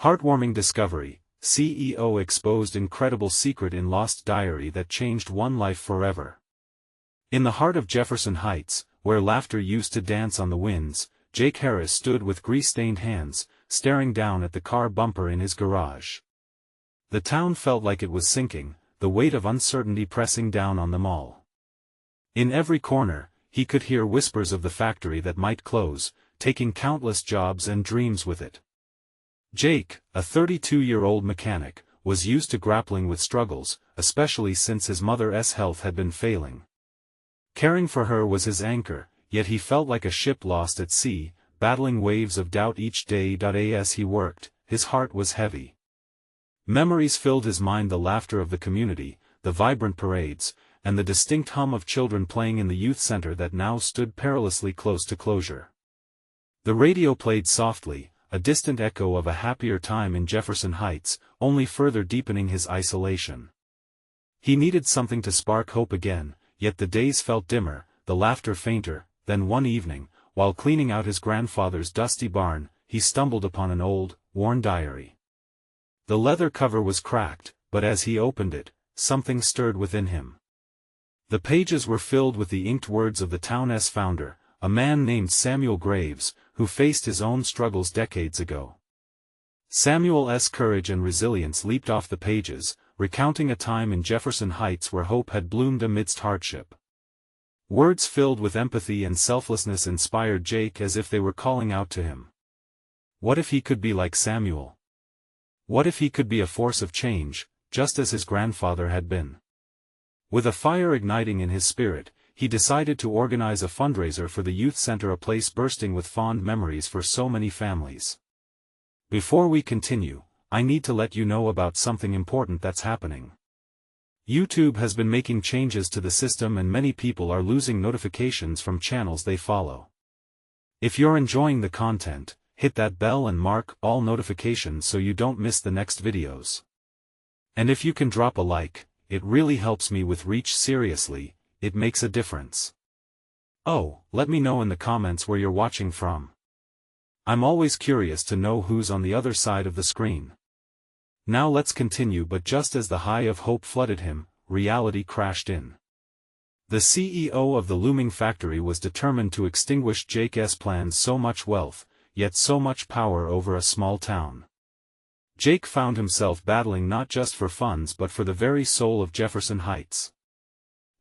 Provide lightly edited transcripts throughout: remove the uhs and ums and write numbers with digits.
Heartwarming discovery, CEO exposed incredible secret in lost diary that changed one life forever. In the heart of Jefferson Heights, where laughter used to dance on the winds, Jake Harris stood with grease-stained hands, staring down at the car bumper in his garage. The town felt like it was sinking, the weight of uncertainty pressing down on them all. In every corner, he could hear whispers of the factory that might close, taking countless jobs and dreams with it. Jake, a 32-year-old mechanic, was used to grappling with struggles, especially since his mother's health had been failing. Caring for her was his anchor, yet he felt like a ship lost at sea, battling waves of doubt each day. As he worked, his heart was heavy. Memories filled his mind: the laughter of the community, the vibrant parades, and the distinct hum of children playing in the youth center that now stood perilously close to closure. The radio played softly, a distant echo of a happier time in Jefferson Heights, only further deepening his isolation. He needed something to spark hope again, yet the days felt dimmer, the laughter fainter. Then one evening, while cleaning out his grandfather's dusty barn, he stumbled upon an old, worn diary. The leather cover was cracked, but as he opened it, something stirred within him. The pages were filled with the inked words of the town's founder, a man named Samuel Graves, who faced his own struggles decades ago. Samuel's courage and resilience leaped off the pages, recounting a time in Jefferson Heights where hope had bloomed amidst hardship. Words filled with empathy and selflessness inspired Jake as if they were calling out to him. What if he could be like Samuel? What if he could be a force of change, just as his grandfather had been? With a fire igniting in his spirit, he decided to organize a fundraiser for the youth center, a place bursting with fond memories for so many families. Before we continue, I need to let you know about something important that's happening. YouTube has been making changes to the system and many people are losing notifications from channels they follow. If you're enjoying the content, hit that bell and mark all notifications so you don't miss the next videos. And if you can drop a like, it really helps me with reach. Seriously, it makes a difference. Oh, let me know in the comments where you're watching from. I'm always curious to know who's on the other side of the screen. Now let's continue. But just as the high of hope flooded him, reality crashed in. The CEO of the looming factory was determined to extinguish Jake's plans. So much wealth, yet so much power over a small town. Jake found himself battling not just for funds but for the very soul of Jefferson Heights.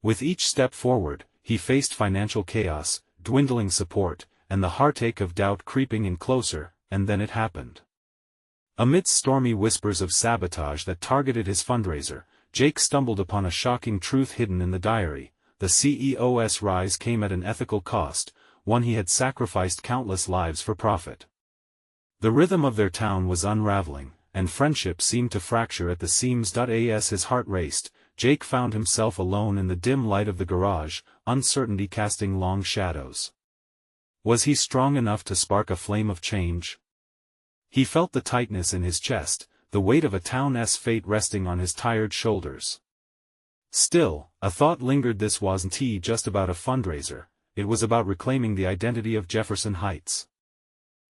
With each step forward, he faced financial chaos, dwindling support, and the heartache of doubt creeping in closer. And then it happened. Amidst stormy whispers of sabotage that targeted his fundraiser, Jake stumbled upon a shocking truth hidden in the diary. The CEO's rise came at an ethical cost, one he had sacrificed countless lives for profit. The rhythm of their town was unraveling, and friendship seemed to fracture at the seams. As his heart raced, Jake found himself alone in the dim light of the garage, uncertainty casting long shadows. Was he strong enough to spark a flame of change? He felt the tightness in his chest, the weight of a town's fate resting on his tired shoulders. Still, a thought lingered. This wasn't just about a fundraiser, it was about reclaiming the identity of Jefferson Heights.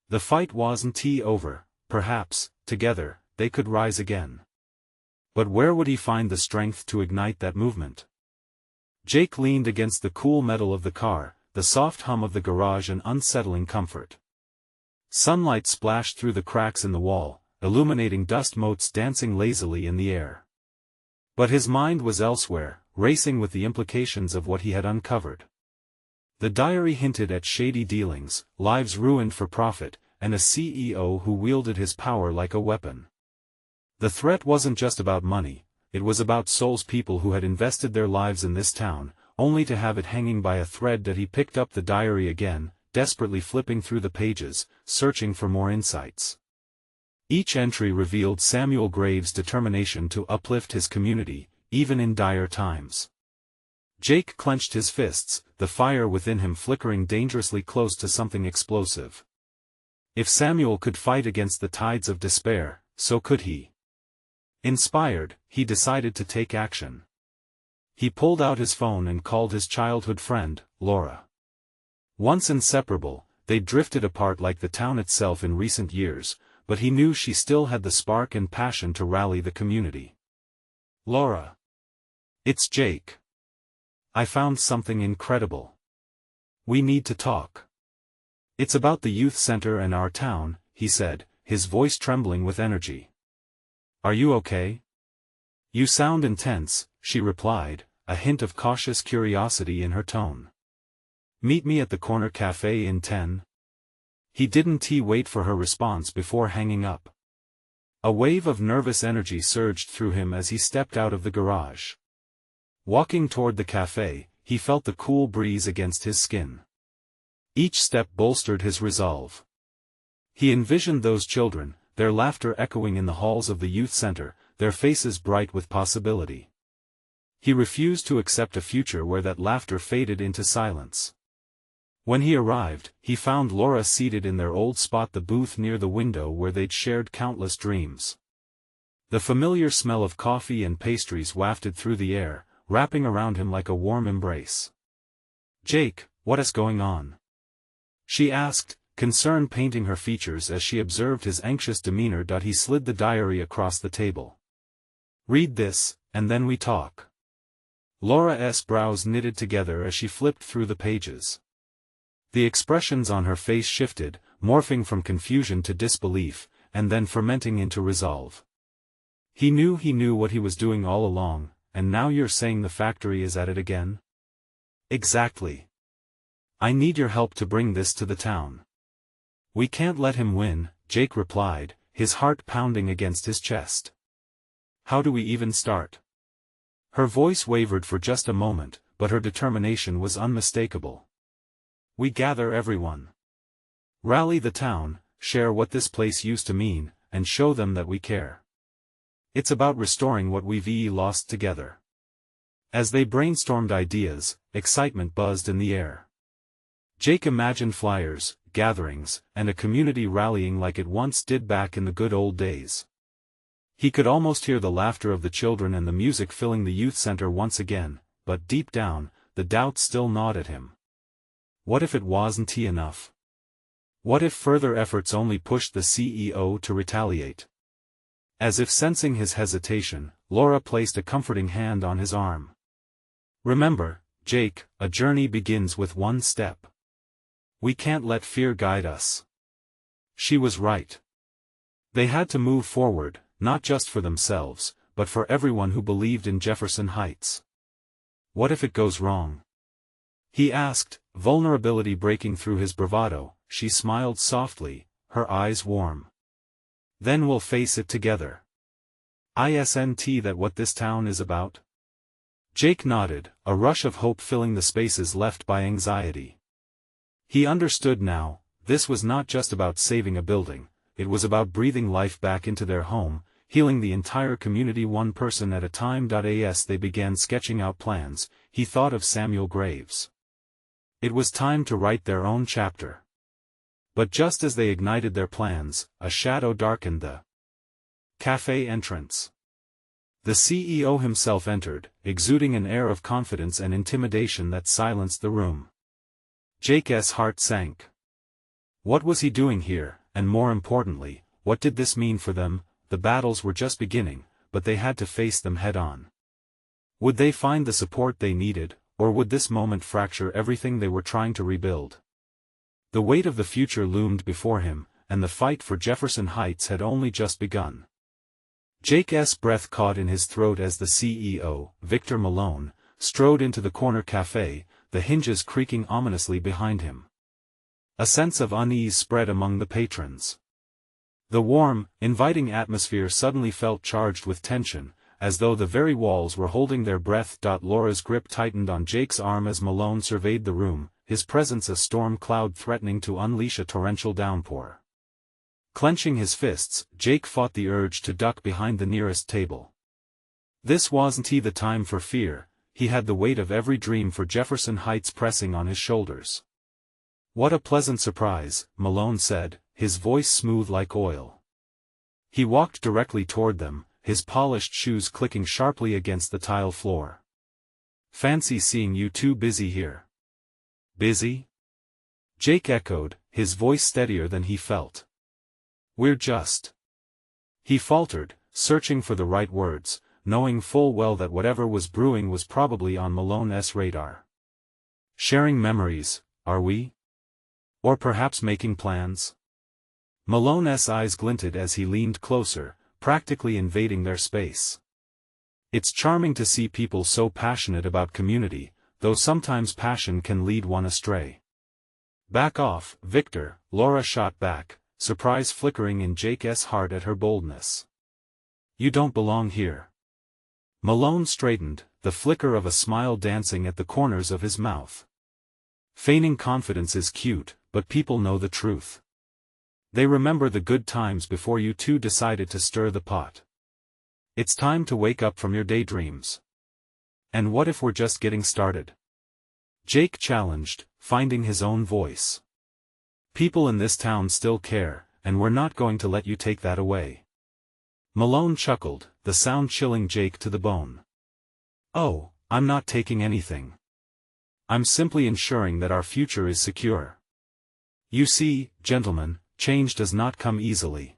The fight wasn't over, perhaps, together, they could rise again. But where would he find the strength to ignite that movement? Jake leaned against the cool metal of the car, the soft hum of the garage an unsettling comfort. Sunlight splashed through the cracks in the wall, illuminating dust motes dancing lazily in the air. But his mind was elsewhere, racing with the implications of what he had uncovered. The diary hinted at shady dealings, lives ruined for profit, and a CEO who wielded his power like a weapon. The threat wasn't just about money, it was about souls, people who had invested their lives in this town, only to have it hanging by a thread. He picked up the diary again, desperately flipping through the pages, searching for more insights. Each entry revealed Samuel Graves' determination to uplift his community, even in dire times. Jake clenched his fists, the fire within him flickering dangerously close to something explosive. If Samuel could fight against the tides of despair, so could he. Inspired, he decided to take action. He pulled out his phone and called his childhood friend, Laura. Once inseparable, they drifted apart like the town itself in recent years, but he knew she still had the spark and passion to rally the community. "Laura. It's Jake. I found something incredible. We need to talk. It's about the youth center and our town," he said, his voice trembling with energy. "Are you okay?" "You sound intense," she replied, a hint of cautious curiosity in her tone. "Meet me at the corner cafe in 10. He didn't wait for her response before hanging up. A wave of nervous energy surged through him as he stepped out of the garage. Walking toward the cafe, he felt the cool breeze against his skin. Each step bolstered his resolve. He envisioned those children, their laughter echoing in the halls of the youth center, their faces bright with possibility. He refused to accept a future where that laughter faded into silence. When he arrived, he found Laura seated in their old spot, the booth near the window where they'd shared countless dreams. The familiar smell of coffee and pastries wafted through the air, wrapping around him like a warm embrace. "Jake, what is going on?" she asked, concern painting her features as she observed his anxious demeanor. He slid the diary across the table. "Read this, and then we talk." Laura's brows knitted together as she flipped through the pages. The expressions on her face shifted, morphing from confusion to disbelief, and then fermenting into resolve. He knew what he was doing all along, and now you're saying the factory is at it again?" "Exactly. I need your help to bring this to the town." "We can't let him win," Jake replied, his heart pounding against his chest. "How do we even start?" Her voice wavered for just a moment, but her determination was unmistakable. "We gather everyone. Rally the town, share what this place used to mean, and show them that we care. It's about restoring what we've lost together." As they brainstormed ideas, excitement buzzed in the air. Jake imagined flyers, gatherings, and a community rallying like it once did back in the good old days. He could almost hear the laughter of the children and the music filling the youth center once again, but deep down, the doubts still gnawed at him. What if it wasn't enough? What if further efforts only pushed the CEO to retaliate? As if sensing his hesitation, Laura placed a comforting hand on his arm. "Remember, Jake, a journey begins with one step. We can't let fear guide us." She was right. They had to move forward, not just for themselves, but for everyone who believed in Jefferson Heights. "What if it goes wrong?" he asked, vulnerability breaking through his bravado. She smiled softly, her eyes warm. "Then we'll face it together. Isn't that what this town is about?" Jake nodded, a rush of hope filling the spaces left by anxiety. He understood now, this was not just about saving a building, it was about breathing life back into their home, healing the entire community one person at a time. As they began sketching out plans, he thought of Samuel Graves. It was time to write their own chapter. But just as they ignited their plans, a shadow darkened the cafe entrance. The CEO himself entered, exuding an air of confidence and intimidation that silenced the room. Jake's heart sank. What was he doing here, and more importantly, what did this mean for them? The battles were just beginning, but they had to face them head-on. Would they find the support they needed, or would this moment fracture everything they were trying to rebuild? The weight of the future loomed before him, and the fight for Jefferson Heights had only just begun. Jake's breath caught in his throat as the CEO, Victor Malone, strode into the corner cafe, the hinges creaking ominously behind him. A sense of unease spread among the patrons. The warm, inviting atmosphere suddenly felt charged with tension, as though the very walls were holding their breath. Laura's grip tightened on Jake's arm as Malone surveyed the room, his presence a storm cloud threatening to unleash a torrential downpour. Clenching his fists, Jake fought the urge to duck behind the nearest table. This wasn't the time for fear, he had the weight of every dream for Jefferson Heights pressing on his shoulders. "What a pleasant surprise," Malone said, his voice smooth like oil. He walked directly toward them, his polished shoes clicking sharply against the tile floor. "Fancy seeing you two busy here." "Busy?" Jake echoed, his voice steadier than he felt. We're just... He faltered, searching for the right words, knowing full well that whatever was brewing was probably on Malone's radar. Sharing memories, are we? Or perhaps making plans? Malone's eyes glinted as he leaned closer, practically invading their space. It's charming to see people so passionate about community, though sometimes passion can lead one astray. Back off, Victor, Laura shot back, surprise flickering in Jake's heart at her boldness. You don't belong here. Malone straightened, the flicker of a smile dancing at the corners of his mouth. Feigning confidence is cute, but people know the truth. They remember the good times before you two decided to stir the pot. It's time to wake up from your daydreams. And what if we're just getting started? Jake challenged, finding his own voice. People in this town still care, and we're not going to let you take that away. Malone chuckled, the sound chilling Jake to the bone. Oh, I'm not taking anything. I'm simply ensuring that our future is secure. You see, gentlemen, change does not come easily.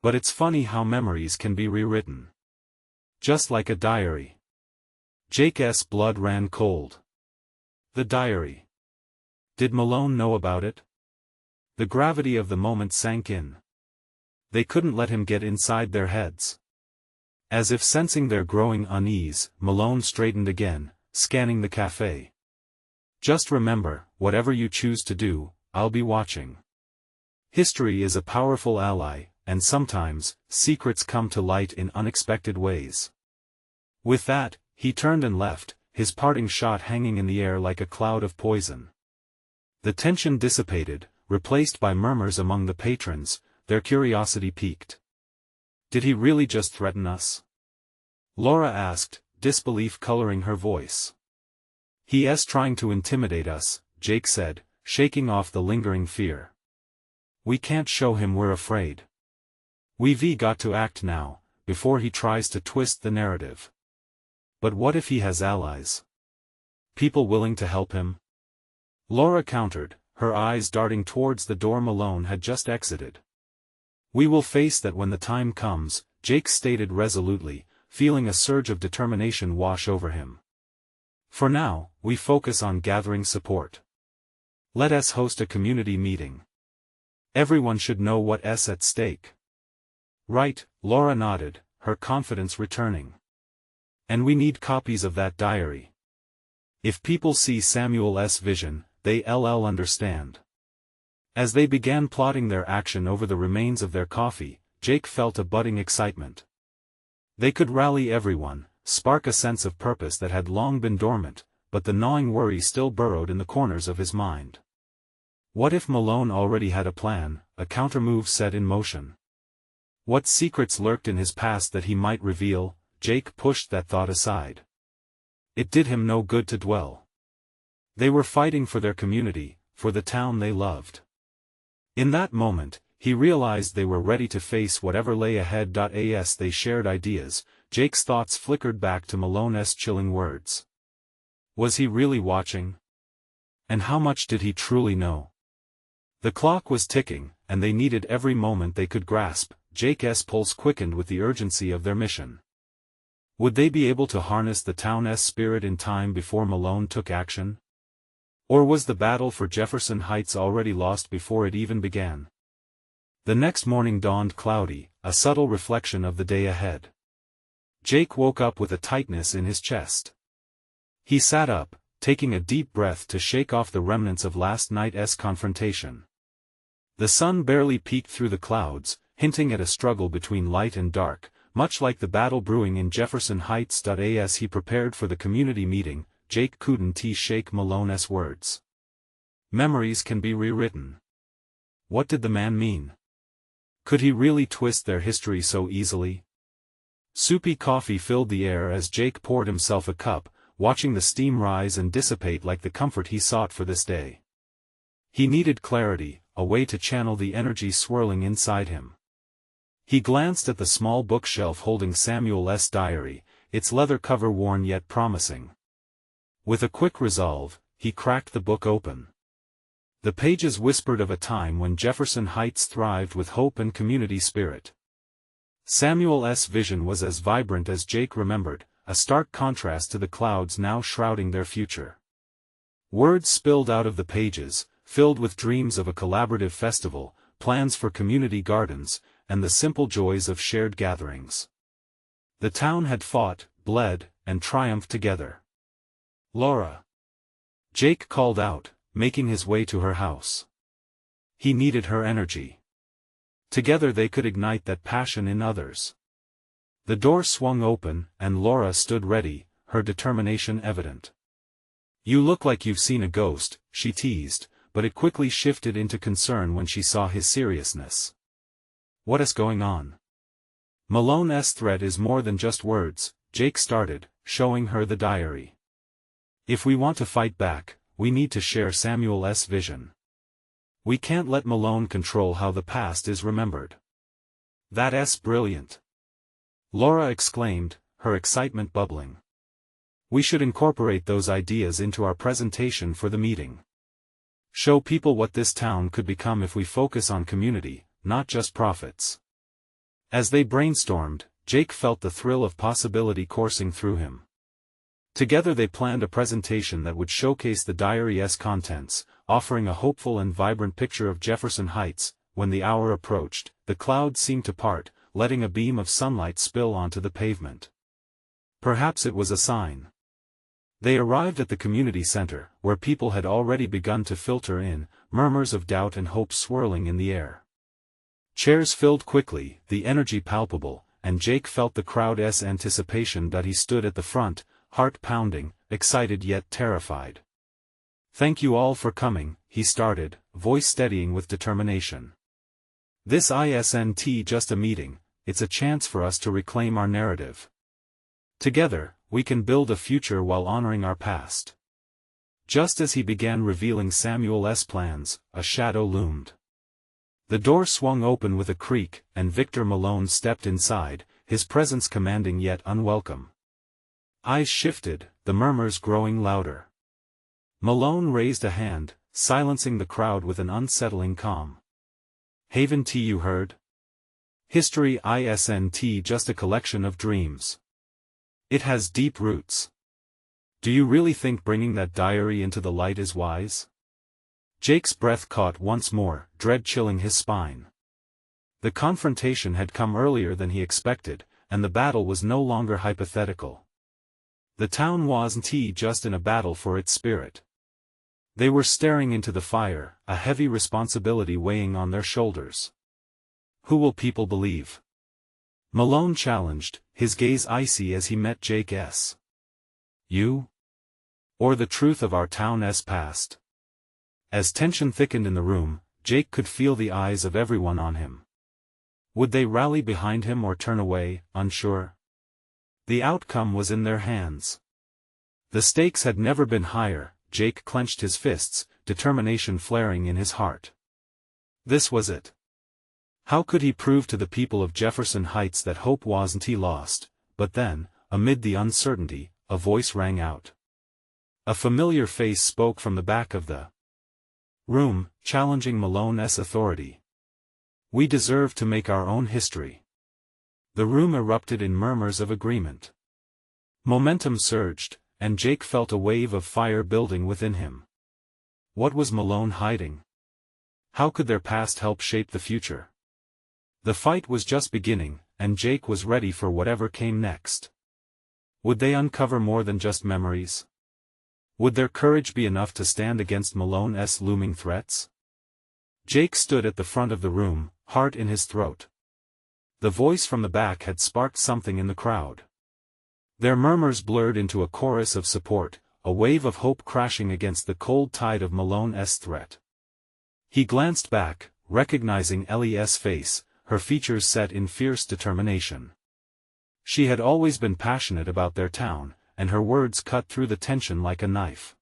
But it's funny how memories can be rewritten. Just like a diary. Jake's blood ran cold. The diary. Did Malone know about it? The gravity of the moment sank in. They couldn't let him get inside their heads. As if sensing their growing unease, Malone straightened again, scanning the cafe. Just remember, whatever you choose to do, I'll be watching. History is a powerful ally, and sometimes, secrets come to light in unexpected ways. With that, he turned and left, his parting shot hanging in the air like a cloud of poison. The tension dissipated, replaced by murmurs among the patrons, their curiosity piqued. Did he really just threaten us? Laura asked, disbelief coloring her voice. He's trying to intimidate us, Jake said, shaking off the lingering fear. We can't show him we're afraid. We've got to act now, before he tries to twist the narrative. But what if he has allies? People willing to help him? Laura countered, her eyes darting towards the door Malone had just exited. We will face that when the time comes, Jake stated resolutely, feeling a surge of determination wash over him. For now, we focus on gathering support. Let us host a community meeting. Everyone should know what's at stake. Right, Laura nodded, her confidence returning. And we need copies of that diary. If people see Samuel's vision, they'll understand. As they began plotting their action over the remains of their coffee, Jake felt a budding excitement. They could rally everyone, spark a sense of purpose that had long been dormant, but the gnawing worry still burrowed in the corners of his mind. What if Malone already had a plan, a countermove set in motion? What secrets lurked in his past that he might reveal? Jake pushed that thought aside. It did him no good to dwell. They were fighting for their community, for the town they loved. In that moment, he realized they were ready to face whatever lay ahead. As they shared ideas, Jake's thoughts flickered back to Malone's chilling words. Was he really watching? And how much did he truly know? The clock was ticking, and they needed every moment they could grasp. Jake's pulse quickened with the urgency of their mission. Would they be able to harness the town's spirit in time before Malone took action? Or was the battle for Jefferson Heights already lost before it even began? The next morning dawned cloudy, a subtle reflection of the day ahead. Jake woke up with a tightness in his chest. He sat up, taking a deep breath to shake off the remnants of last night's confrontation. The sun barely peeked through the clouds, hinting at a struggle between light and dark, much like the battle brewing in Jefferson Heights. As he prepared for the community meeting, Jake couldn't shake Malone's words. Memories can be rewritten. What did the man mean? Could he really twist their history so easily? Soupy coffee filled the air as Jake poured himself a cup, watching the steam rise and dissipate like the comfort he sought for this day. He needed clarity, a way to channel the energy swirling inside him. He glanced at the small bookshelf holding Samuel's diary, its leather cover worn yet promising. With a quick resolve, he cracked the book open. The pages whispered of a time when Jefferson Heights thrived with hope and community spirit. Samuel's vision was as vibrant as Jake remembered, a stark contrast to the clouds now shrouding their future. Words spilled out of the pages, filled with dreams of a collaborative festival, plans for community gardens, and the simple joys of shared gatherings. The town had fought, bled, and triumphed together. "Laura!" Jake called out, making his way to her house. He needed her energy. Together they could ignite that passion in others. The door swung open, and Laura stood ready, her determination evident. "You look like you've seen a ghost," she teased, but it quickly shifted into concern when she saw his seriousness. "What is going on?" "Malone's threat is more than just words," Jake started, showing her the diary. "If we want to fight back, we need to share Samuel's vision. We can't let Malone control how the past is remembered." "That's brilliant!" Laura exclaimed, her excitement bubbling. "We should incorporate those ideas into our presentation for the meeting. Show people what this town could become if we focus on community, not just profits." As they brainstormed, Jake felt the thrill of possibility coursing through him. Together they planned a presentation that would showcase the diary's contents, offering a hopeful and vibrant picture of Jefferson Heights. When the hour approached, the clouds seemed to part, letting a beam of sunlight spill onto the pavement. Perhaps it was a sign. They arrived at the community center, where people had already begun to filter in, murmurs of doubt and hope swirling in the air. Chairs filled quickly, the energy palpable, and Jake felt the crowd's anticipation that he stood at the front, heart pounding, excited yet terrified. "Thank you all for coming," he started, voice steadying with determination. "This isn't just a meeting, it's a chance for us to reclaim our narrative. Together, we can build a future while honoring our past." Just as he began revealing Samuel's plans, a shadow loomed. The door swung open with a creak, and Victor Malone stepped inside, his presence commanding yet unwelcome. Eyes shifted, the murmurs growing louder. Malone raised a hand, silencing the crowd with an unsettling calm. "Haven't you heard? History isn't just a collection of dreams. It has deep roots. Do you really think bringing that diary into the light is wise?" Jake's breath caught once more, dread chilling his spine. The confrontation had come earlier than he expected, and the battle was no longer hypothetical. The town wasn't just in a battle for its spirit. They were staring into the fire, a heavy responsibility weighing on their shoulders. "Who will people believe?" Malone challenged, his gaze icy as he met Jake's. "You? Or the truth of our town's past?" As tension thickened in the room, Jake could feel the eyes of everyone on him. Would they rally behind him or turn away, unsure? The outcome was in their hands. The stakes had never been higher. Jake clenched his fists, determination flaring in his heart. This was it. How could he prove to the people of Jefferson Heights that hope wasn't lost? But then, amid the uncertainty, a voice rang out. A familiar face spoke from the back of the room, challenging Malone's authority. "We deserve to make our own history." The room erupted in murmurs of agreement. Momentum surged, and Jake felt a wave of fire building within him. What was Malone hiding? How could their past help shape the future? The fight was just beginning, and Jake was ready for whatever came next. Would they uncover more than just memories? Would their courage be enough to stand against Malone's looming threats? Jake stood at the front of the room, heart in his throat. The voice from the back had sparked something in the crowd. Their murmurs blurred into a chorus of support, a wave of hope crashing against the cold tide of Malone's threat. He glanced back, recognizing Ellie's face, her features set in fierce determination. She had always been passionate about their town, and her words cut through the tension like a knife.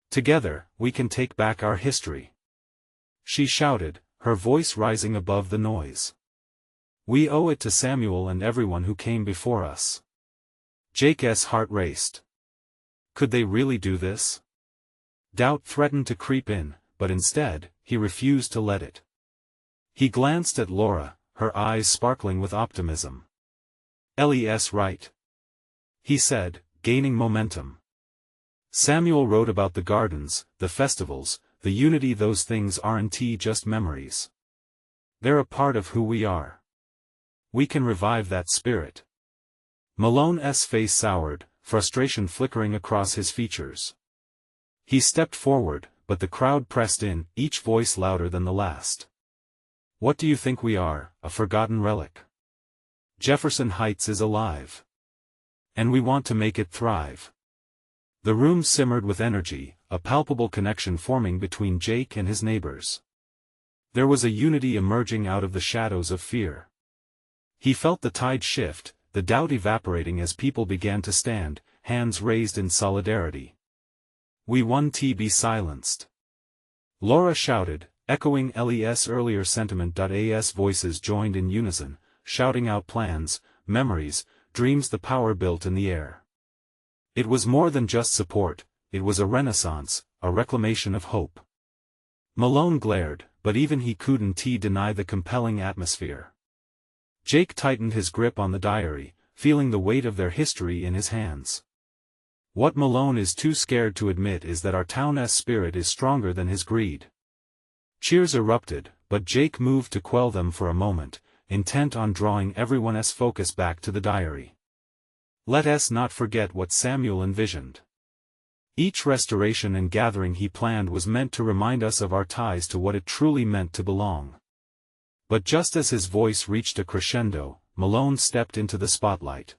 "Together, we can take back our history," she shouted, her voice rising above the noise. "We owe it to Samuel and everyone who came before us." Jake's heart raced. Could they really do this? Doubt threatened to creep in, but instead, he refused to let it. He glanced at Laura, her eyes sparkling with optimism. "Les right," he said, gaining momentum. Samuel wrote about the gardens, the festivals, the unity. Those things aren't just memories. They're a part of who we are. We can revive that spirit. Malone's face soured, frustration flickering across his features. He stepped forward, but the crowd pressed in, each voice louder than the last. "What do you think we are, a forgotten relic? Jefferson Heights is alive. And we want to make it thrive." The room simmered with energy, a palpable connection forming between Jake and his neighbors. There was a unity emerging out of the shadows of fear. He felt the tide shift, the doubt evaporating as people began to stand, hands raised in solidarity. "We won." Be silenced," Laura shouted, echoing Les' earlier sentiment. As voices joined in unison, shouting out plans, memories, dreams. The power built in the air. It was more than just support, it was a renaissance, a reclamation of hope. Malone glared, but even he couldn't deny the compelling atmosphere. Jake tightened his grip on the diary, feeling the weight of their history in his hands. What Malone is too scared to admit is that our town's spirit is stronger than his greed. Cheers erupted, but Jake moved to quell them for a moment, intent on drawing everyone's focus back to the diary. Let us not forget what Samuel envisioned. Each restoration and gathering he planned was meant to remind us of our ties to what it truly meant to belong. But just as his voice reached a crescendo, Malone stepped into the spotlight.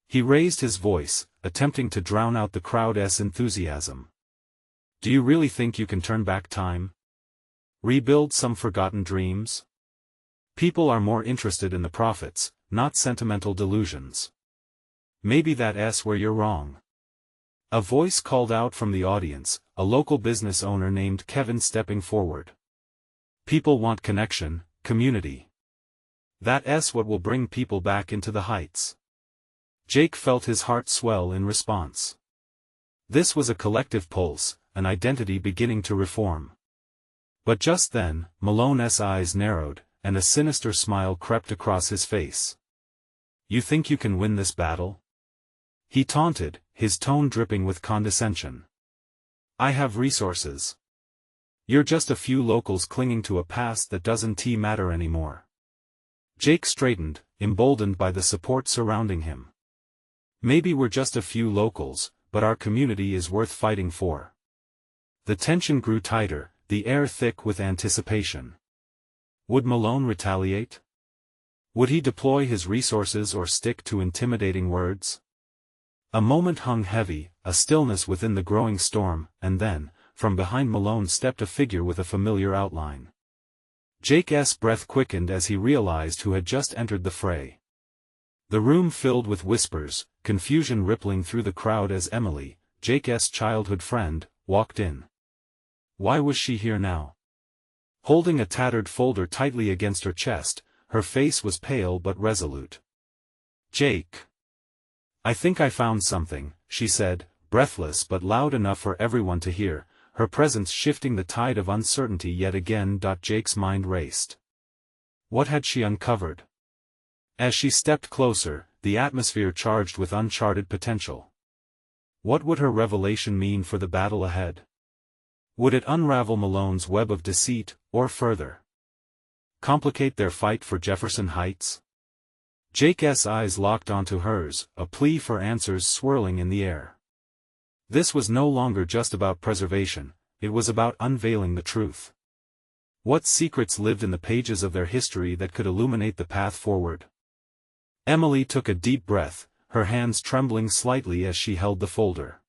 He raised his voice, attempting to drown out the crowd's enthusiasm. "Do you really think you can turn back time? Rebuild some forgotten dreams? People are more interested in the profits, not sentimental delusions. Maybe that's where you're wrong." A voice called out from the audience, a local business owner named Kevin stepping forward. "People want connection, community. That's what will bring people back into the Heights." Jake felt his heart swell in response. This was a collective pulse, an identity beginning to reform. But just then, Malone's eyes narrowed, and a sinister smile crept across his face. "You think you can win this battle?" he taunted, his tone dripping with condescension. "I have resources. You're just a few locals clinging to a past that doesn't matter anymore." Jake straightened, emboldened by the support surrounding him. "Maybe we're just a few locals, but our community is worth fighting for." The tension grew tighter, the air thick with anticipation. Would Malone retaliate? Would he deploy his resources or stick to intimidating words? A moment hung heavy, a stillness within the growing storm, and then, from behind Malone stepped a figure with a familiar outline. Jake's breath quickened as he realized who had just entered the fray. The room filled with whispers, confusion rippling through the crowd as Emily, Jake's childhood friend, walked in. Why was she here now? Holding a tattered folder tightly against her chest, her face was pale but resolute. "Jake. I think I found something," she said, breathless but loud enough for everyone to hear, her presence shifting the tide of uncertainty yet again. Jake's mind raced. What had she uncovered? As she stepped closer, the atmosphere charged with uncharted potential. What would her revelation mean for the battle ahead? Would it unravel Malone's web of deceit, or further complicate their fight for Jefferson Heights? Jake's eyes locked onto hers, a plea for answers swirling in the air. This was no longer just about preservation, it was about unveiling the truth. What secrets lived in the pages of their history that could illuminate the path forward? Emily took a deep breath, her hands trembling slightly as she held the folder.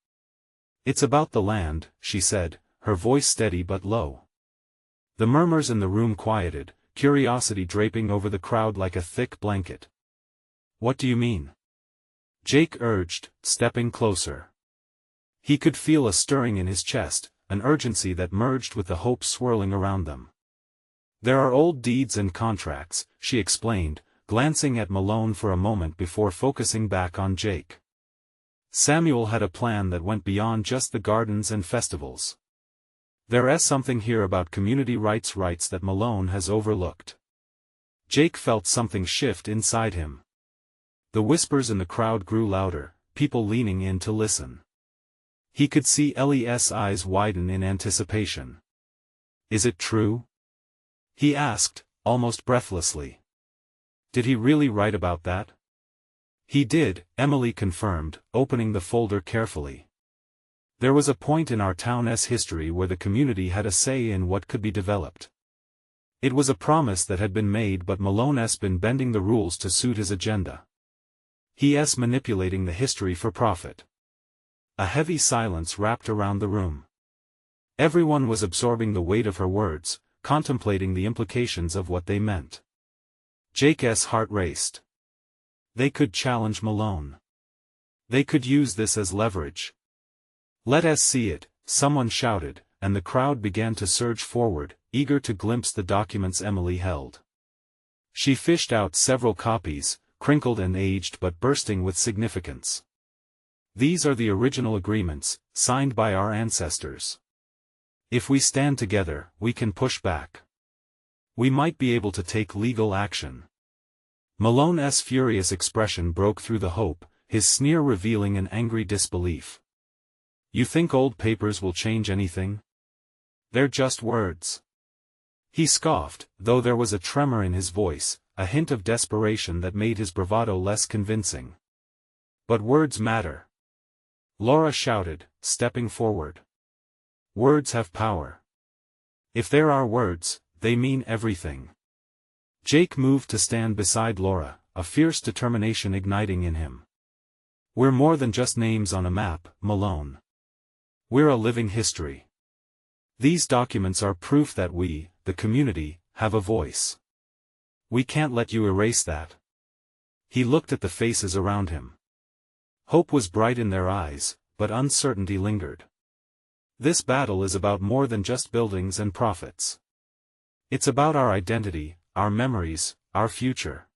"It's about the land," she said, her voice steady but low. The murmurs in the room quieted, curiosity draping over the crowd like a thick blanket. "What do you mean?" Jake urged, stepping closer. He could feel a stirring in his chest, an urgency that merged with the hope swirling around them. "There are old deeds and contracts," she explained, glancing at Malone for a moment before focusing back on Jake. Samuel had a plan that went beyond just the gardens and festivals. There's something here about community rights that Malone has overlooked. Jake felt something shift inside him. The whispers in the crowd grew louder, people leaning in to listen. He could see Ellie's eyes widen in anticipation. Is it true? He asked, almost breathlessly. Did he really write about that? He did, Emily confirmed, opening the folder carefully. There was a point in our town's history where the community had a say in what could be developed. It was a promise that had been made, but Malone's been bending the rules to suit his agenda. He's manipulating the history for profit. A heavy silence wrapped around the room. Everyone was absorbing the weight of her words, contemplating the implications of what they meant. Jake's heart raced. They could challenge Malone. They could use this as leverage. Let us see it, someone shouted, and the crowd began to surge forward, eager to glimpse the documents Emily held. She fished out several copies, crinkled and aged but bursting with significance. These are the original agreements, signed by our ancestors. If we stand together, we can push back. We might be able to take legal action. Malone's furious expression broke through the hope, his sneer revealing an angry disbelief. You think old papers will change anything? They're just words. He scoffed, though there was a tremor in his voice, a hint of desperation that made his bravado less convincing. But words matter. Laura shouted, stepping forward. Words have power. If there are words, they mean everything. Jake moved to stand beside Laura, a fierce determination igniting in him. We're more than just names on a map, Malone. We're a living history. These documents are proof that we, the community, have a voice. We can't let you erase that. He looked at the faces around him. Hope was bright in their eyes, but uncertainty lingered. This battle is about more than just buildings and profits. It's about our identity, our memories, our future.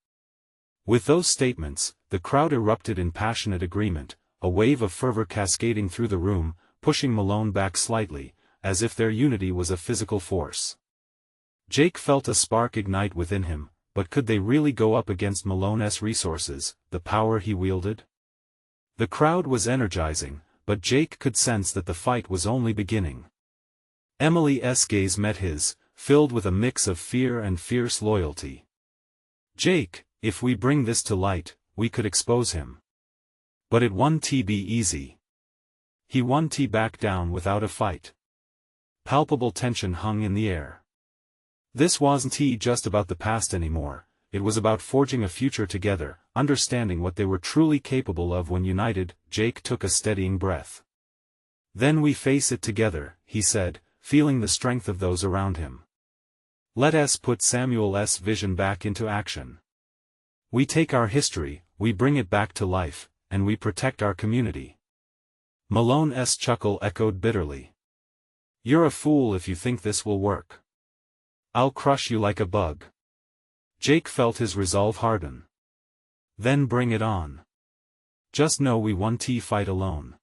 With those statements, the crowd erupted in passionate agreement, a wave of fervor cascading through the room, pushing Malone back slightly, as if their unity was a physical force. Jake felt a spark ignite within him, but could they really go up against Malone's resources, the power he wielded? The crowd was energizing, but Jake could sense that the fight was only beginning. Emily's gaze met his, filled with a mix of fear and fierce loyalty. Jake, if we bring this to light, we could expose him. But it won't be easy. He won't back down without a fight. Palpable tension hung in the air. This wasn't just about the past anymore, it was about forging a future together, understanding what they were truly capable of when united. Jake took a steadying breath. Then we face it together, he said, feeling the strength of those around him. Let us put Samuel's vision back into action. We take our history, we bring it back to life, and we protect our community. Malone's chuckle echoed bitterly. You're a fool if you think this will work. I'll crush you like a bug. Jake felt his resolve harden. Then bring it on. Just know we won't fight alone.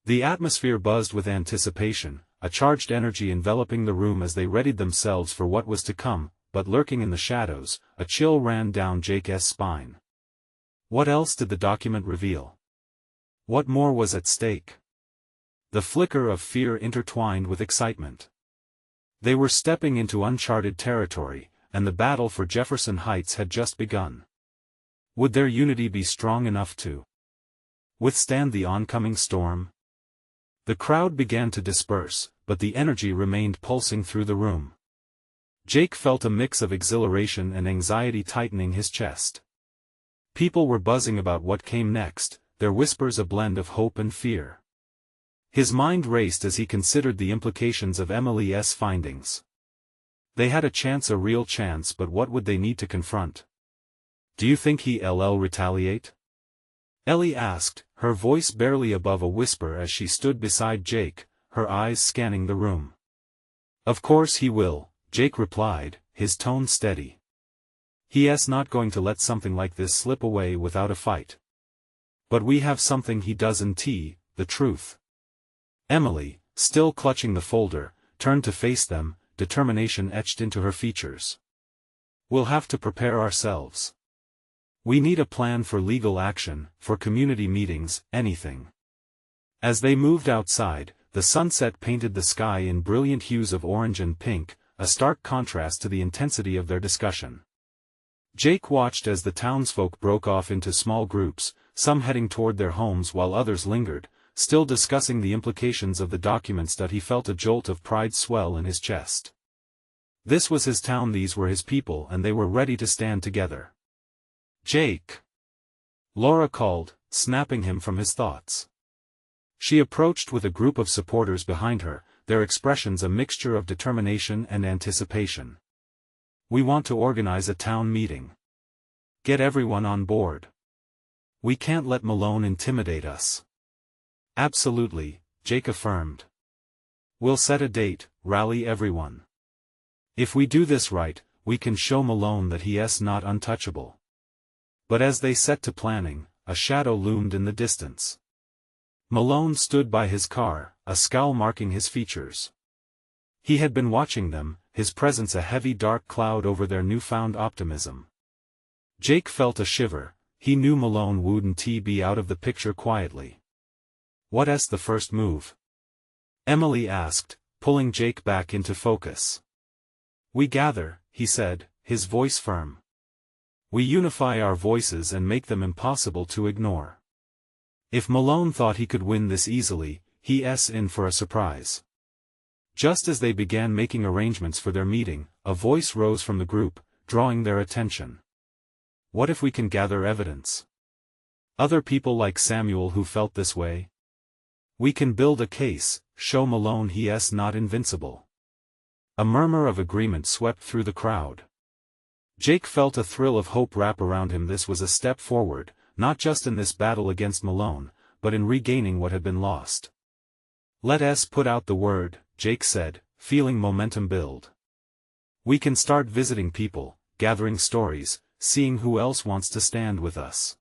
The atmosphere buzzed with anticipation, a charged energy enveloping the room as they readied themselves for what was to come, but lurking in the shadows, a chill ran down Jake's spine. What else did the document reveal? What more was at stake? The flicker of fear intertwined with excitement. They were stepping into uncharted territory, and the battle for Jefferson Heights had just begun. Would their unity be strong enough to withstand the oncoming storm? The crowd began to disperse, but the energy remained pulsing through the room. Jake felt a mix of exhilaration and anxiety tightening his chest. People were buzzing about what came next, their whispers a blend of hope and fear. His mind raced as he considered the implications of Emily's findings. They had a real chance, but what would they need to confront? Do you think he'll retaliate? Ellie asked, her voice barely above a whisper as she stood beside Jake, her eyes scanning the room. Of course he will, Jake replied, his tone steady. He's not going to let something like this slip away without a fight. But we have something he doesn't, the truth. Emily, still clutching the folder, turned to face them, determination etched into her features. "We'll have to prepare ourselves. We need a plan for legal action, for community meetings, anything." As they moved outside, the sunset painted the sky in brilliant hues of orange and pink, a stark contrast to the intensity of their discussion. Jake watched as the townsfolk broke off into small groups, some heading toward their homes while others lingered, still discussing the implications of the documents that he felt a jolt of pride swell in his chest. This was his town, these were his people, and they were ready to stand together. "Jake!" Laura called, snapping him from his thoughts. She approached with a group of supporters behind her, their expressions a mixture of determination and anticipation. "We want to organize a town meeting. Get everyone on board. We can't let Malone intimidate us." "Absolutely," Jake affirmed. "We'll set a date, rally everyone. If we do this right, we can show Malone that he's not untouchable." But as they set to planning, a shadow loomed in the distance. Malone stood by his car, a scowl marking his features. He had been watching them, his presence a heavy dark cloud over their newfound optimism. Jake felt a shiver. He knew Malone wouldn't be out of the picture quietly. "What's the first move?" Emily asked, pulling Jake back into focus. "We gather," he said, his voice firm. "We unify our voices and make them impossible to ignore." If Malone thought he could win this easily, he's in for a surprise. Just as they began making arrangements for their meeting, a voice rose from the group, drawing their attention. "What if we can gather evidence? Other people like Samuel who felt this way? We can build a case, show Malone he's not invincible." A murmur of agreement swept through the crowd. Jake felt a thrill of hope wrap around him. This was a step forward, not just in this battle against Malone, but in regaining what had been lost. "Let's put out the word," Jake said, feeling momentum build. "We can start visiting people, gathering stories, seeing who else wants to stand with us."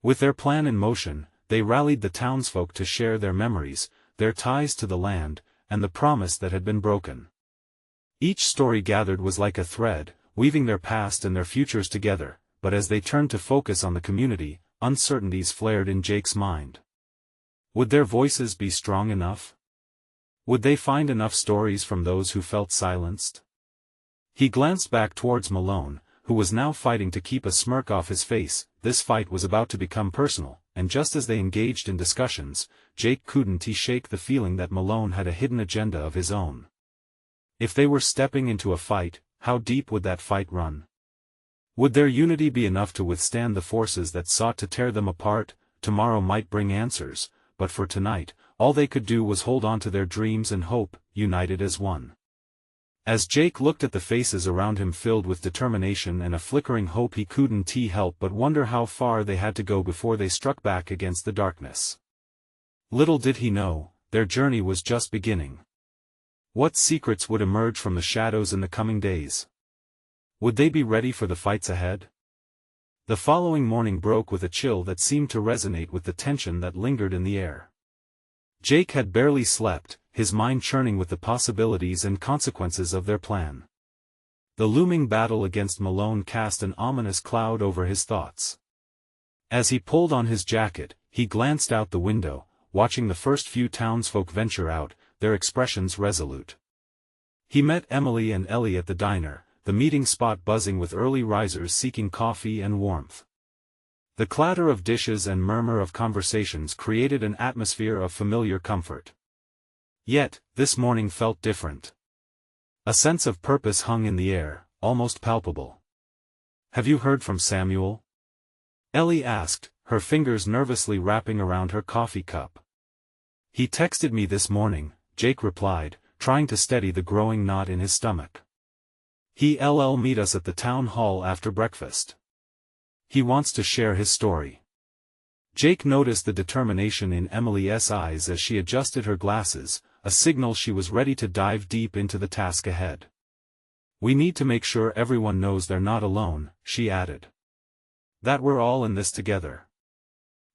With their plan in motion, they rallied the townsfolk to share their memories, their ties to the land, and the promise that had been broken. Each story gathered was like a thread, weaving their past and their futures together, but as they turned to focus on the community, uncertainties flared in Jake's mind. Would their voices be strong enough? Would they find enough stories from those who felt silenced? He glanced back towards Malone, who was now fighting to keep a smirk off his face. This fight was about to become personal, and just as they engaged in discussions, Jake couldn't shake the feeling that Malone had a hidden agenda of his own. If they were stepping into a fight, how deep would that fight run? Would their unity be enough to withstand the forces that sought to tear them apart? Tomorrow might bring answers, but for tonight, all they could do was hold on to their dreams and hope, united as one. As Jake looked at the faces around him filled with determination and a flickering hope, he couldn't help but wonder how far they had to go before they struck back against the darkness. Little did he know, their journey was just beginning. What secrets would emerge from the shadows in the coming days? Would they be ready for the fights ahead? The following morning broke with a chill that seemed to resonate with the tension that lingered in the air. Jake had barely slept, his mind churning with the possibilities and consequences of their plan. The looming battle against Malone cast an ominous cloud over his thoughts. As he pulled on his jacket, he glanced out the window, watching the first few townsfolk venture out, their expressions resolute. He met Emily and Ellie at the diner, the meeting spot buzzing with early risers seeking coffee and warmth. The clatter of dishes and murmur of conversations created an atmosphere of familiar comfort. Yet, this morning felt different. A sense of purpose hung in the air, almost palpable. "Have you heard from Samuel?" Ellie asked, her fingers nervously wrapping around her coffee cup. "He texted me this morning," Jake replied, trying to steady the growing knot in his stomach. "He'll meet us at the town hall after breakfast. He wants to share his story." Jake noticed the determination in Emily's eyes as she adjusted her glasses, a signal she was ready to dive deep into the task ahead. "We need to make sure everyone knows they're not alone," she added. "That we're all in this together."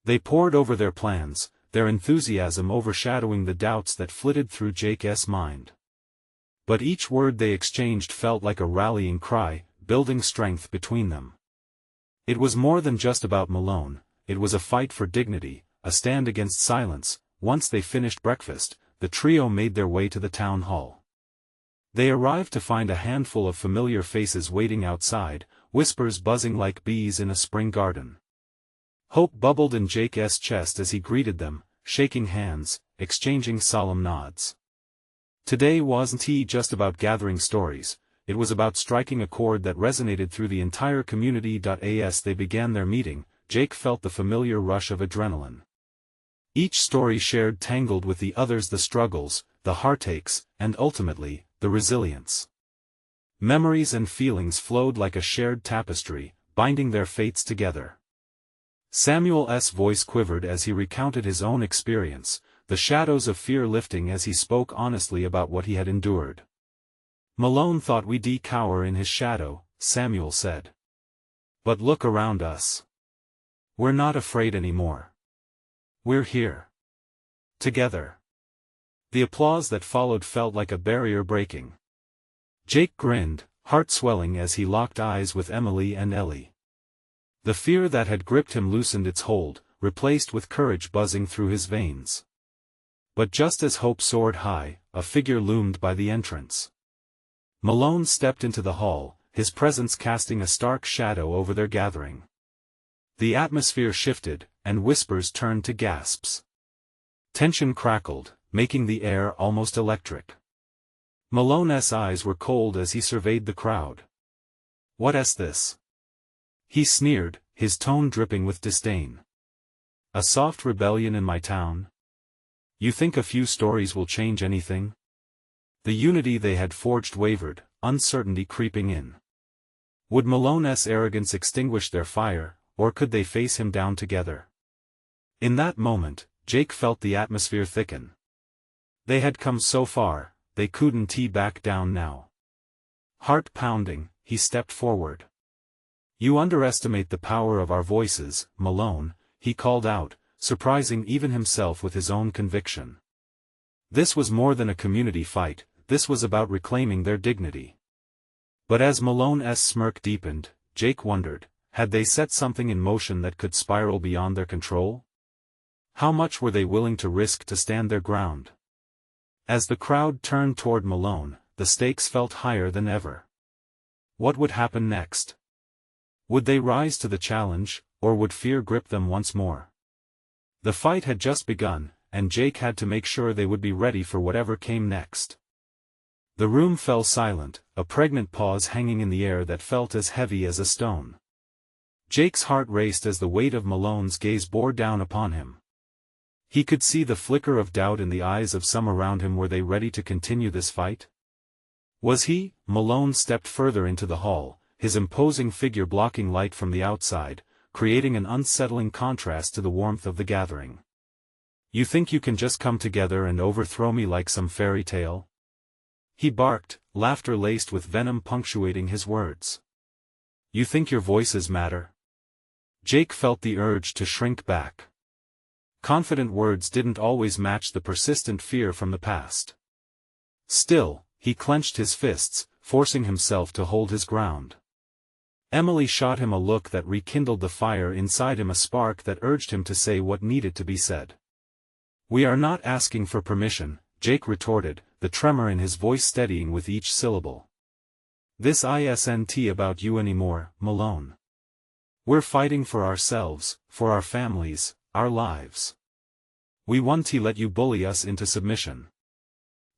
They pored over their plans, their enthusiasm overshadowing the doubts that flitted through Jake's mind. But each word they exchanged felt like a rallying cry, building strength between them. It was more than just about Malone, it was a fight for dignity, a stand against silence. Once they finished breakfast, the trio made their way to the town hall. They arrived to find a handful of familiar faces waiting outside, whispers buzzing like bees in a spring garden. Hope bubbled in Jake's chest as he greeted them, shaking hands, exchanging solemn nods. Today wasn't just about gathering stories, it was about striking a chord that resonated through the entire community. As they began their meeting, Jake felt the familiar rush of adrenaline. Each story shared tangled with the others the struggles, the heartaches, and ultimately, the resilience. Memories and feelings flowed like a shared tapestry, binding their fates together. Samuel's voice quivered as he recounted his own experience, the shadows of fear lifting as he spoke honestly about what he had endured. Malone thought we'd cower in his shadow, Samuel said. But look around us. We're not afraid anymore. We're here. Together. The applause that followed felt like a barrier breaking. Jake grinned, heart swelling as he locked eyes with Emily and Ellie. The fear that had gripped him loosened its hold, replaced with courage buzzing through his veins. But just as hope soared high, a figure loomed by the entrance. Malone stepped into the hall, his presence casting a stark shadow over their gathering. The atmosphere shifted, and whispers turned to gasps. Tension crackled, making the air almost electric. Malone's eyes were cold as he surveyed the crowd. "What's this?" he sneered, his tone dripping with disdain. "A soft rebellion in my town? You think a few stories will change anything?" The unity they had forged wavered, uncertainty creeping in. Would Malone's arrogance extinguish their fire, or could they face him down together? In that moment, Jake felt the atmosphere thicken. They had come so far, they couldn't back down now. Heart pounding, he stepped forward. "You underestimate the power of our voices, Malone," he called out, surprising even himself with his own conviction. This was more than a community fight, this was about reclaiming their dignity. But as Malone's smirk deepened, Jake wondered, had they set something in motion that could spiral beyond their control? How much were they willing to risk to stand their ground? As the crowd turned toward Malone, the stakes felt higher than ever. What would happen next? Would they rise to the challenge, or would fear grip them once more? The fight had just begun, and Jake had to make sure they would be ready for whatever came next. The room fell silent, a pregnant pause hanging in the air that felt as heavy as a stone. Jake's heart raced as the weight of Malone's gaze bore down upon him. He could see the flicker of doubt in the eyes of some around him. Were they ready to continue this fight? Was he? Malone stepped further into the hall, his imposing figure blocking light from the outside, creating an unsettling contrast to the warmth of the gathering. "You think you can just come together and overthrow me like some fairy tale?" he barked, laughter laced with venom punctuating his words. "You think your voices matter?" Jake felt the urge to shrink back. Confident words didn't always match the persistent fear from the past. Still, he clenched his fists, forcing himself to hold his ground. Emily shot him a look that rekindled the fire inside him, a spark that urged him to say what needed to be said. "We are not asking for permission," Jake retorted, the tremor in his voice steadying with each syllable. "This isn't about you anymore, Malone. We're fighting for ourselves, for our families, our lives. We won't let you bully us into submission."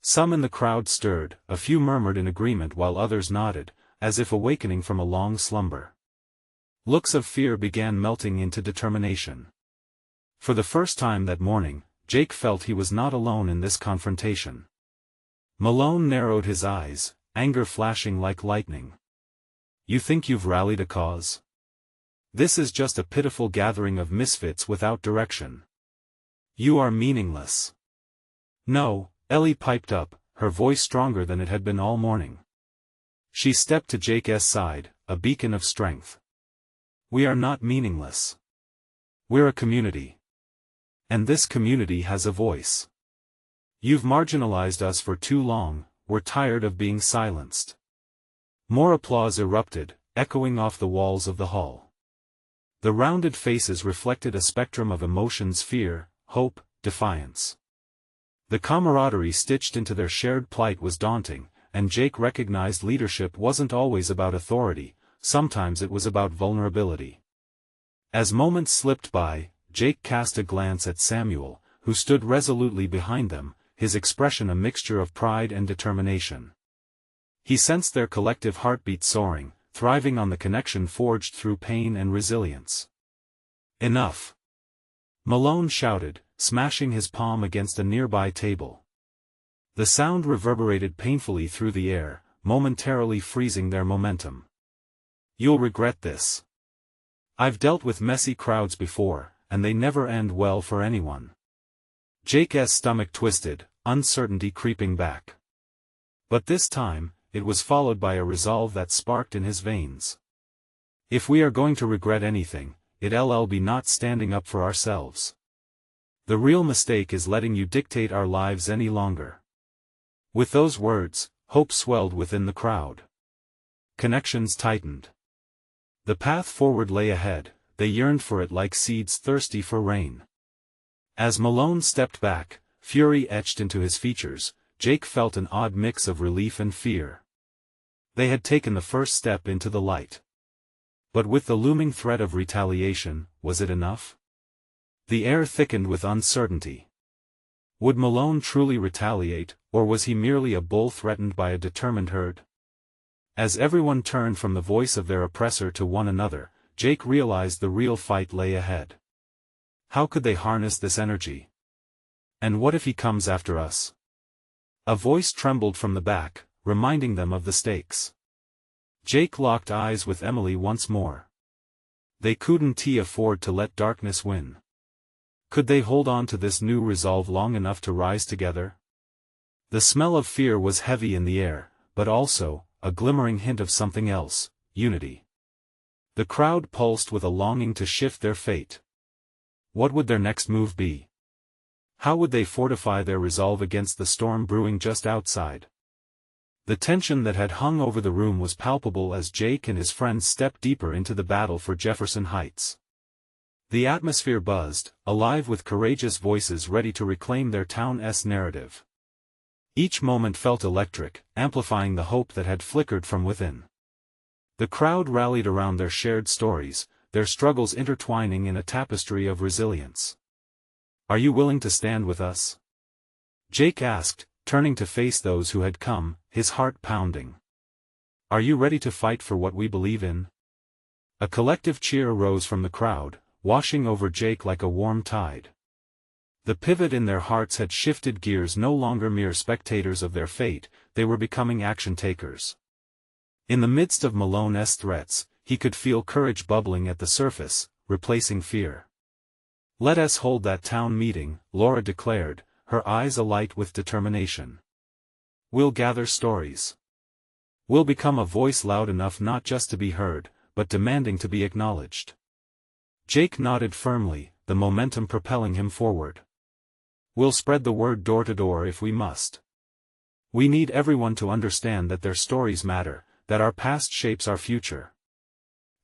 Some in the crowd stirred, a few murmured in agreement while others nodded, as if awakening from a long slumber. Looks of fear began melting into determination. For the first time that morning, Jake felt he was not alone in this confrontation. Malone narrowed his eyes, anger flashing like lightning. "You think you've rallied a cause? This is just a pitiful gathering of misfits without direction. You are meaningless." "No," Ellie piped up, her voice stronger than it had been all morning. She stepped to Jake's side, a beacon of strength. "We are not meaningless. We're a community. And this community has a voice. You've marginalized us for too long, were tired of being silenced. More applause erupted, echoing off the walls of the hall. The rounded faces reflected a spectrum of emotions: fear, hope, defiance. The camaraderie stitched into their shared plight was daunting, and Jake recognized leadership wasn't always about authority, sometimes it was about vulnerability. As moments slipped by, Jake cast a glance at Samuel, who stood resolutely behind them, his expression a mixture of pride and determination. He sensed their collective heartbeat soaring, thriving on the connection forged through pain and resilience. "Enough!" Malone shouted, smashing his palm against a nearby table. The sound reverberated painfully through the air, momentarily freezing their momentum. "You'll regret this. I've dealt with messy crowds before, and they never end well for anyone." Jake's stomach twisted, uncertainty creeping back. But this time, it was followed by a resolve that sparked in his veins. "If we are going to regret anything, it'll be not standing up for ourselves. The real mistake is letting you dictate our lives any longer." With those words, hope swelled within the crowd. Connections tightened. The path forward lay ahead, they yearned for it like seeds thirsty for rain. As Malone stepped back, fury etched into his features, Jake felt an odd mix of relief and fear. They had taken the first step into the light. But with the looming threat of retaliation, was it enough? The air thickened with uncertainty. Would Malone truly retaliate, or was he merely a bull threatened by a determined herd? As everyone turned from the voice of their oppressor to one another, Jake realized the real fight lay ahead. How could they harness this energy? "And what if he comes after us?" A voice trembled from the back, reminding them of the stakes. Jake locked eyes with Emily once more. They couldn't afford to let darkness win. Could they hold on to this new resolve long enough to rise together? The smell of fear was heavy in the air, but also, a glimmering hint of something else: unity. The crowd pulsed with a longing to shift their fate. What would their next move be? How would they fortify their resolve against the storm brewing just outside? The tension that had hung over the room was palpable as Jake and his friends stepped deeper into the battle for Jefferson Heights. The atmosphere buzzed, alive with courageous voices ready to reclaim their town's narrative. Each moment felt electric, amplifying the hope that had flickered from within. The crowd rallied around their shared stories, their struggles intertwining in a tapestry of resilience. "Are you willing to stand with us?" Jake asked, turning to face those who had come, his heart pounding. "Are you ready to fight for what we believe in?" A collective cheer arose from the crowd, washing over Jake like a warm tide. The pivot in their hearts had shifted gears. No longer mere spectators of their fate, they were becoming action takers. In the midst of Malone's threats, he could feel courage bubbling at the surface, replacing fear. "Let us hold that town meeting," Laura declared, her eyes alight with determination. "We'll gather stories. We'll become a voice loud enough not just to be heard, but demanding to be acknowledged." Jake nodded firmly, the momentum propelling him forward. "We'll spread the word door to door if we must. We need everyone to understand that their stories matter, that our past shapes our future."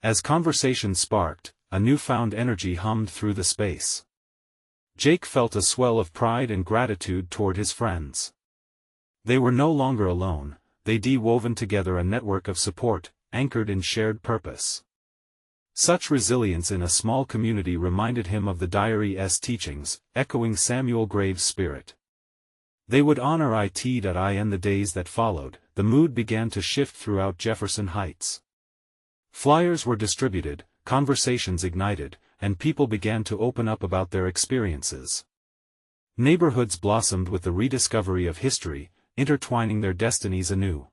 As conversation sparked, a newfound energy hummed through the space. Jake felt a swell of pride and gratitude toward his friends. They were no longer alone, they'd woven together a network of support, anchored in shared purpose. Such resilience in a small community reminded him of the diary's teachings, echoing Samuel Graves' spirit. They would honor it in the days that followed. The mood began to shift throughout Jefferson Heights. Flyers were distributed, conversations ignited, and people began to open up about their experiences. Neighborhoods blossomed with the rediscovery of history, intertwining their destinies anew.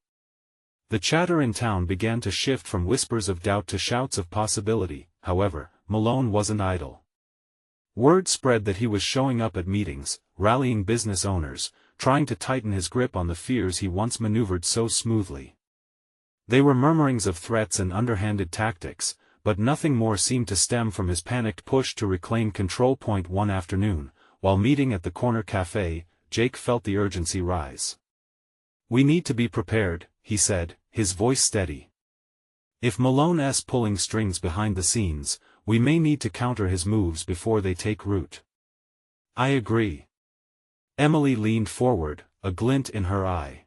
The chatter in town began to shift from whispers of doubt to shouts of possibility. However, Malone wasn't idle. Word spread that he was showing up at meetings, rallying business owners, trying to tighten his grip on the fears he once maneuvered so smoothly. They were murmurings of threats and underhanded tactics, but nothing more seemed to stem from his panicked push to reclaim control. One afternoon, while meeting at the corner cafe, Jake felt the urgency rise. We need to be prepared, he said, his voice steady. If Malone's pulling strings behind the scenes, we may need to counter his moves before they take root. I agree. Emily leaned forward, a glint in her eye.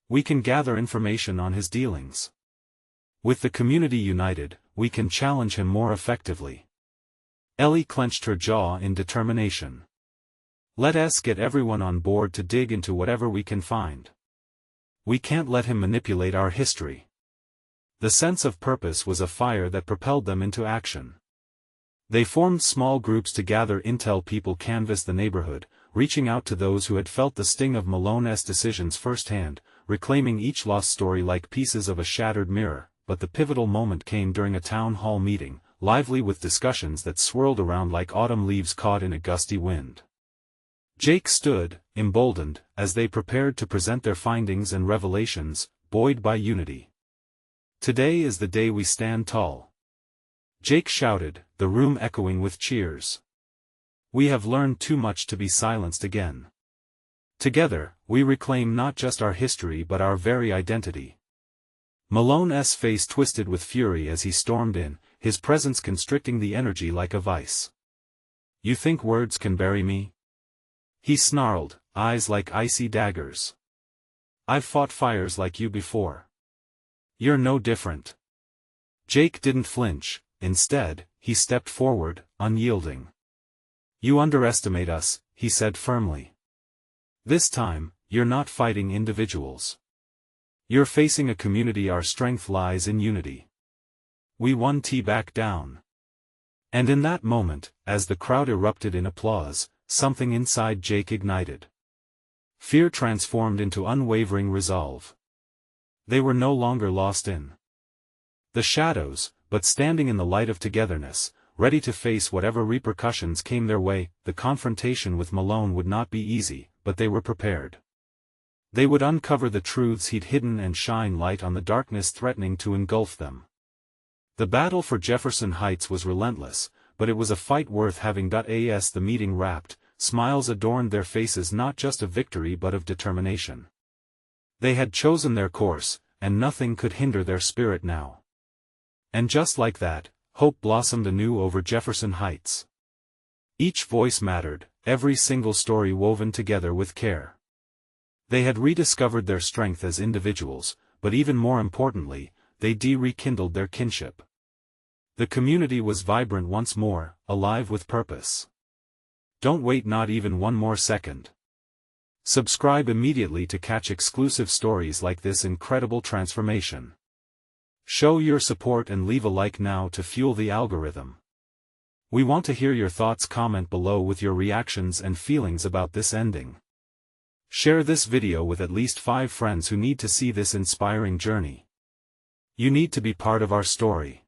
We can gather information on his dealings. With the community united, we can challenge him more effectively. Ellie clenched her jaw in determination. Let us get everyone on board to dig into whatever we can find. We can't let him manipulate our history. The sense of purpose was a fire that propelled them into action. They formed small groups to gather intel. People canvassed the neighborhood, reaching out to those who had felt the sting of Malone's decisions firsthand, reclaiming each lost story like pieces of a shattered mirror. But the pivotal moment came during a town hall meeting, lively with discussions that swirled around like autumn leaves caught in a gusty wind. Jake stood, emboldened, as they prepared to present their findings and revelations, buoyed by unity. Today is the day we stand tall. Jake shouted, the room echoing with cheers. We have learned too much to be silenced again. Together, we reclaim not just our history but our very identity. Malone's face twisted with fury as he stormed in, his presence constricting the energy like a vice. You think words can bury me? He snarled, eyes like icy daggers. I've fought fires like you before. You're no different. Jake didn't flinch, instead, he stepped forward, unyielding. You underestimate us, he said firmly. This time, you're not fighting individuals. You're facing a community. Our strength lies in unity. We won. Back down. And in that moment, as the crowd erupted in applause, something inside Jake ignited. Fear transformed into unwavering resolve. They were no longer lost in the shadows, but standing in the light of togetherness, ready to face whatever repercussions came their way. The confrontation with Malone would not be easy, but they were prepared. They would uncover the truths he'd hidden and shine light on the darkness threatening to engulf them. The battle for Jefferson Heights was relentless, but it was a fight worth having. As the meeting wrapped, smiles adorned their faces, not just of victory but of determination. They had chosen their course, and nothing could hinder their spirit now. And just like that, hope blossomed anew over Jefferson Heights. Each voice mattered, every single story woven together with care. They had rediscovered their strength as individuals, but even more importantly, they rekindled their kinship. The community was vibrant once more, alive with purpose. Don't wait not even one more second. Subscribe immediately to catch exclusive stories like this incredible transformation. Show your support and leave a like now to fuel the algorithm. We want to hear your thoughts. Comment below with your reactions and feelings about this ending. Share this video with at least 5 friends who need to see this inspiring journey. You need to be part of our story.